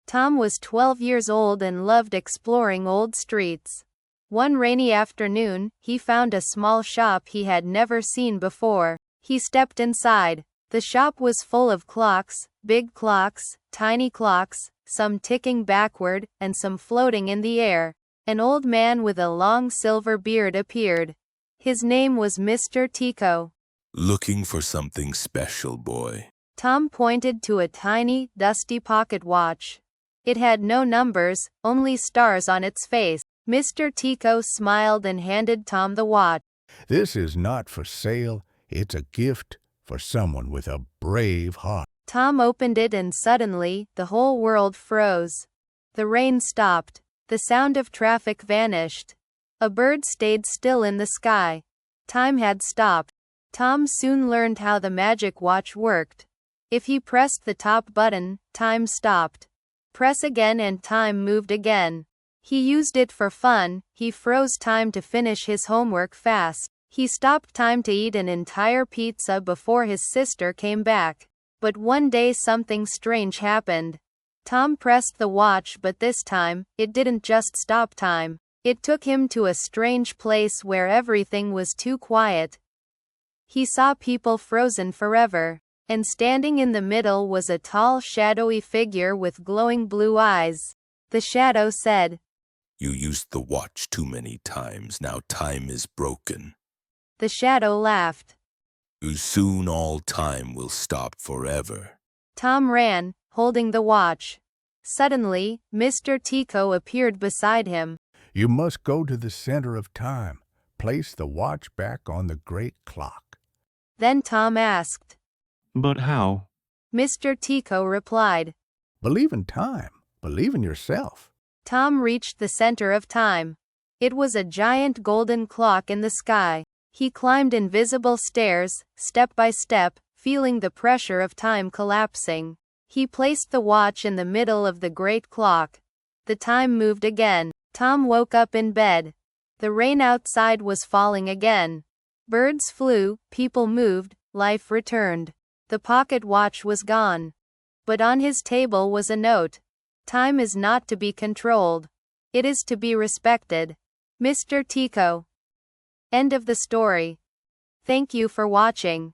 Tom was 12 years old and loved exploring old streets. One rainy afternoon, he found a small shop he had never seen before. He stepped inside. The shop was full of clocks, big clocks, tiny clocks, some ticking backward, and some floating in the air. An old man with a long silver beard appeared. His name was Mr. Tico. Looking for something special, boy? Tom pointed to a tiny, dusty pocket watch. It had no numbers, only stars on its face. Mr. Tico smiled and handed Tom the watch. This is not for sale. It's a gift for someone with a brave heart. Tom opened it and suddenly, the whole world froze. The rain stopped. The sound of traffic vanished. A bird stayed still in the sky. Time had stopped. Tom soon learned how the magic watch worked. If he pressed the top button, time stopped. Press again and time moved again. He used it for fun. He froze time to finish his homework fast. He stopped time to eat an entire pizza before his sister came back. But one day something strange happened. Tom pressed the watch, but this time, it didn't just stop time. It took him to a strange place where everything was too quiet. He saw people frozen forever. And standing in the middle was a tall, shadowy figure with glowing blue eyes. The shadow said, "You used the watch too many times. Now time is broken." The shadow laughed. "Soon all time will stop forever." Tom ran, holding the watch. Suddenly, Mr. Tico appeared beside him. You must go to the center of time. Place the watch back on the great clock. Then Tom asked, "But how?" Mr. Tico replied, Believe in time. Believe in yourself. Tom reached the center of time. It was a giant golden clock in the sky. He climbed invisible stairs, step by step, feeling the pressure of time collapsing. He placed the watch in the middle of the great clock. The time moved again. Tom woke up in bed. The rain outside was falling again. Birds flew, people moved, life returned. The pocket watch was gone. But on his table was a note. Time is not to be controlled. It is to be respected. Mr. Tico. End of the story. Thank you for watching.